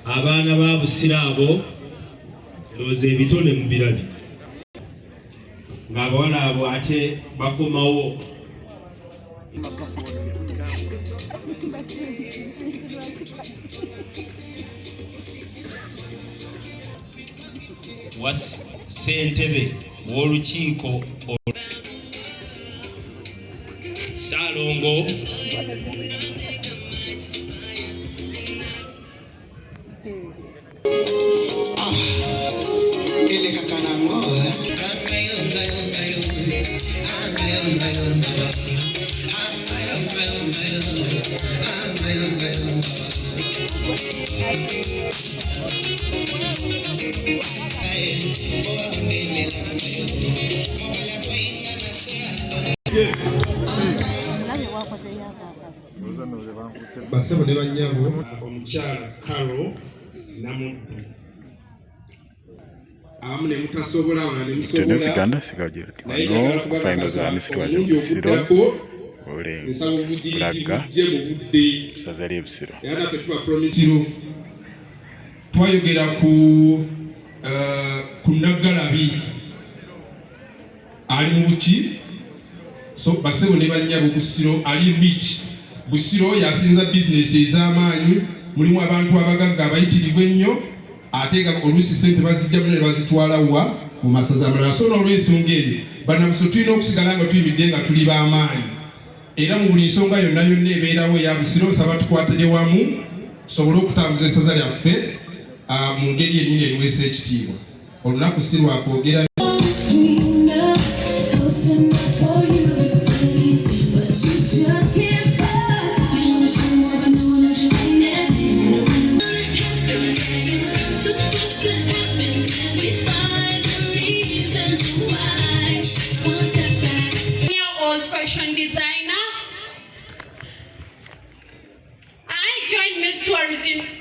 Abaana ba Busirabo loze ebitone mu birabi ng'abawala abo ate bakomawo wa ssentebe w'olukiiko Ssaalongo basebo ne banyabo omukyala Karo Namuddu awamu ne mutasobola wala ne musobola naye kufaino za misitwaje Busiro Bulaga Sazali Busiro yana petuwa promisiro twayogera ku Nagalabi ali mu buki so basebo ne banyabo Busiro ali beach Busiro yasinza business ez'amaanyi mulimu abantu abagagga abayitirivu ennyo ate oluusi ssente bazijja ne bazitwala wa mu masaza amalala so n'olw'ensonga eyo bannabuso tulina okusigala nga tuyimiridde nga tuli b'amaanyi era mu buli nsonga yonna yonna ebeerawo eya Busiro nsaba tukwatire wamu tusobole okutambuza essaza lyaffe mu ngeri ennyo eriweesa ekitiibwa olunaku si lwakwogera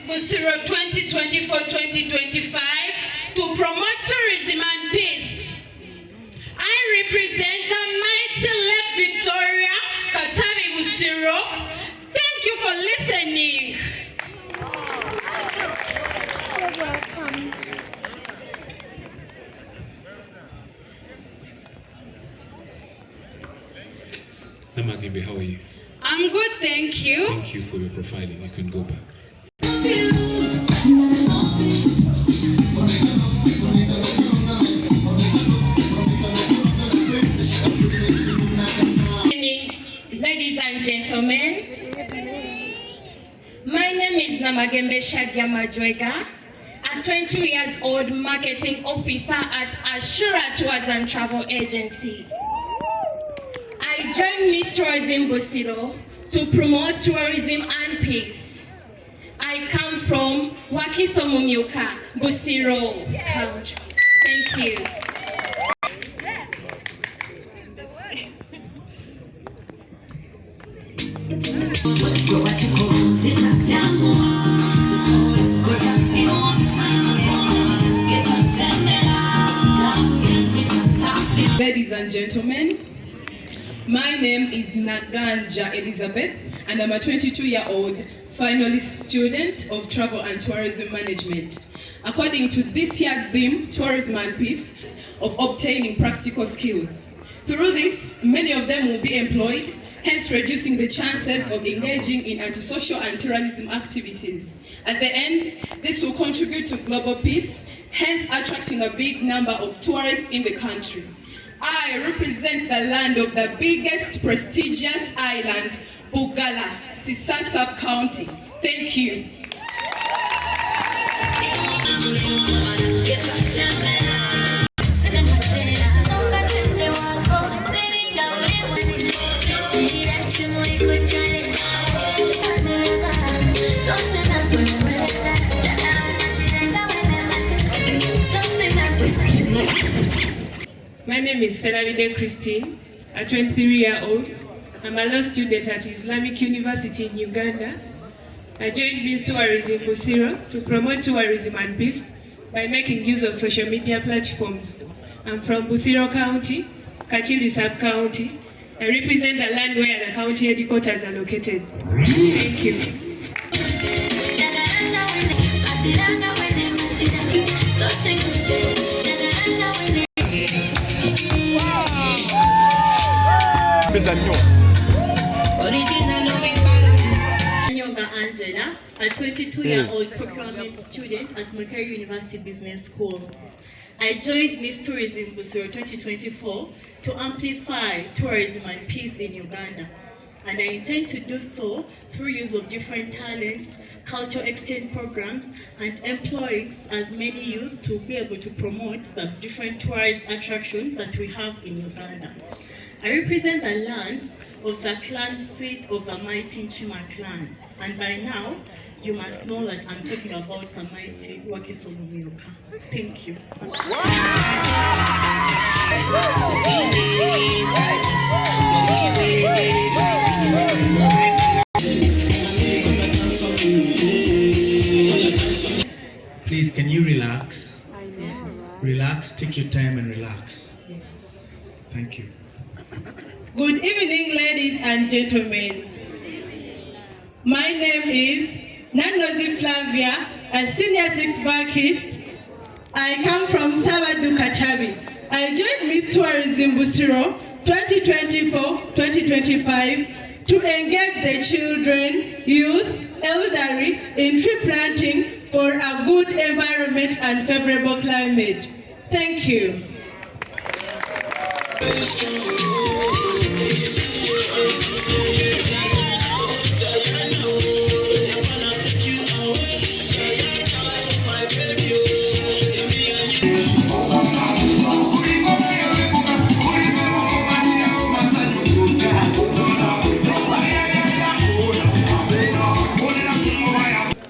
Busiro 2024-2025 to promote tourism and peace. I represent the mighty Lake Victoria, Katabi Busiro. Thank you for listening. Namagembe, how are you? I'm good, thank you. Thank you for your profiling. You can go back. Ladies and gentlemen, my name is Namagembe Shadia Majwega, a 20 years old marketing officer at Ashura Tours and Travel Agency. I joined Miss Tourism Busiro to promote tourism and peace. I come from Wakiso Mumyuka, Busiro Country. Thank you. Ladies and gentlemen, my name is Naganja Elizabeth and I'm a 22-year-old finalist student of Travel and Tourism Management. According to this year's theme, Tourism and Peace, of obtaining practical skills. Through this, many of them will be employed, hence reducing the chances of engaging in antisocial and terrorism activities. At the end, this will contribute to global peace, hence attracting a big number of tourists in the country. I represent the land of the biggest prestigious island, Bugala, Sisa Sub-County. Thank you. My name is Selavide Christine, a 23-year-old. I'm a law student at Islamic University in Uganda. I joined Miss Tourism Busiro to promote tourism and peace by making use of social media platforms. I'm from Busiro County, Kachili Sub-County. I represent the land where the county headquarters are located. Thank you. Nyonga Angela, a 22-year-old procurement student at Makere University Business School. I joined Miss Tourism Busiro 2024 to amplify tourism and peace in Uganda, and I intend to do so through use of different talents, cultural exchange programs, and employing as many youth to be able to promote the different tourist attractions that we have in Uganda. I represent the land of the clan seat of the mighty Chima clan, and by now you must know that I'm talking about the mighty Wakiso Mumyuka. Thank you. Please, can you relax? Relax, take your time and relax. Thank you. Good evening, ladies and gentlemen. My name is Nanozi Flavia, a senior six-backist. I come from Sabadu Katabi. I joined Miss Tourism Busiro 2024-2025 to engage the children, youth, elderly in tree planting for a good environment and favorable climate. Thank you.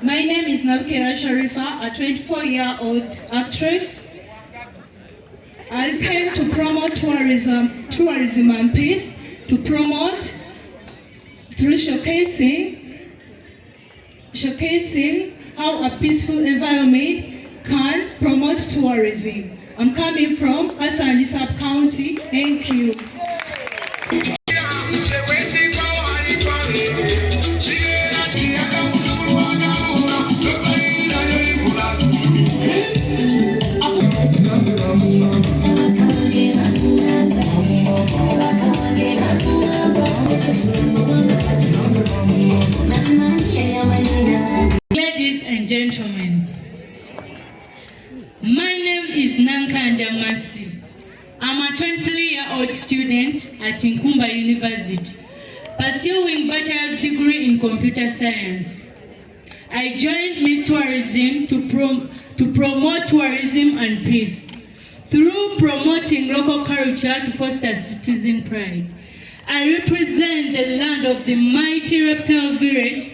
My name is Nabkela Sharifa, a 24-year-old actress. I came to promote tourism and peace, to promote through showcasing how a peaceful environment can promote tourism. I'm coming from Kasandi Sub-County. Thank you. 23-year-old student at Nkumba University, pursuing bachelor's degree in computer science. I joined Miss Tourism to promote tourism and peace through promoting local culture to foster citizen pride. I represent the land of the mighty reptile village,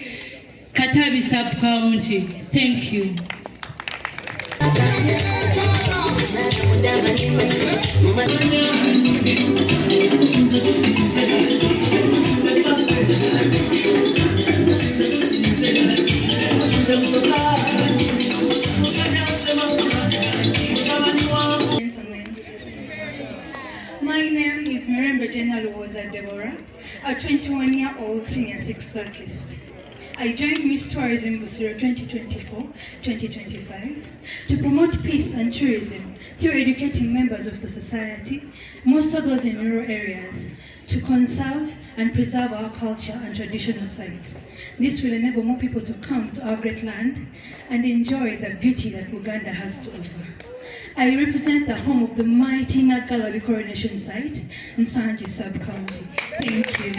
Katabi sub-county. Thank you. My name is Mirembe General Woza Deborah, a 21-year-old senior 6 vocalist. I joined Miss Tourism Busiro 2024-2025 to promote peace and tourism through educating members of the society, most of those in rural areas, to conserve and preserve our culture and traditional sites. This will enable more people to come to our great land and enjoy the beauty that Uganda has to offer. I represent the home of the mighty Nagalabi coronation site in Sanji sub-county. Thank you.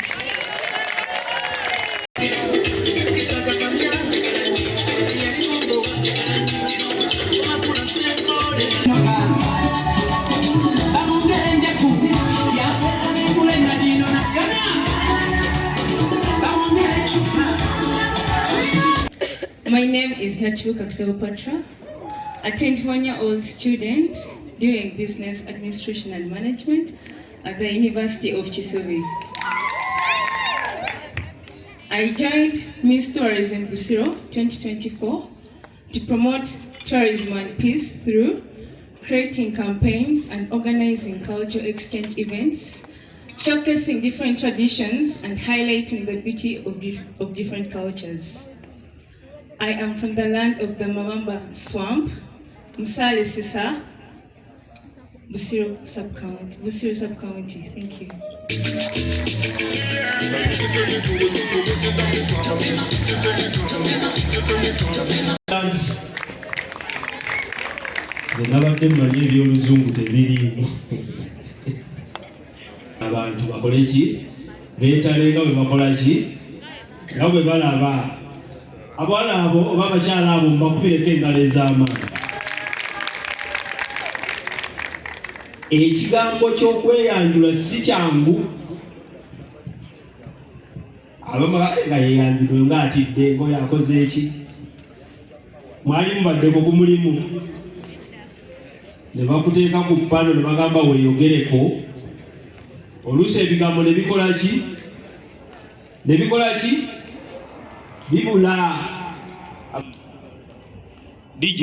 My name is Nachuka Cleopatra, a 21-year-old student doing business administration and management at the University of Kisubi. I joined Miss Tourism Busiro 2024 to promote tourism and peace through creating campaigns and organizing cultural exchange events, showcasing different traditions and highlighting the beauty of different cultures. I am from the land of the Mawamba Swamp, Musale Sisa, Busiro sub-county. Thank you. Zenabadde mmanyi eby'oluzungu tebiriimu. Abantu bakole ki? Beetalenga bwe bakola ki? Nga bwe balaba. Abawala abo oba abakyala abo mbakubireko engalo ez'amaanyi. Ekigambo ky'okweyanjula si kyangu. Abamu nga yeyanjulwe ng'atidde ng'oyo akoze eki? Mwali mubaddeko ku mulimu. Ne bakuteeka ku ppano ne bagamba weeyogereko. Oluusi ebigambo ne bikola ki? Ne bikola ki? Bibula. DJ.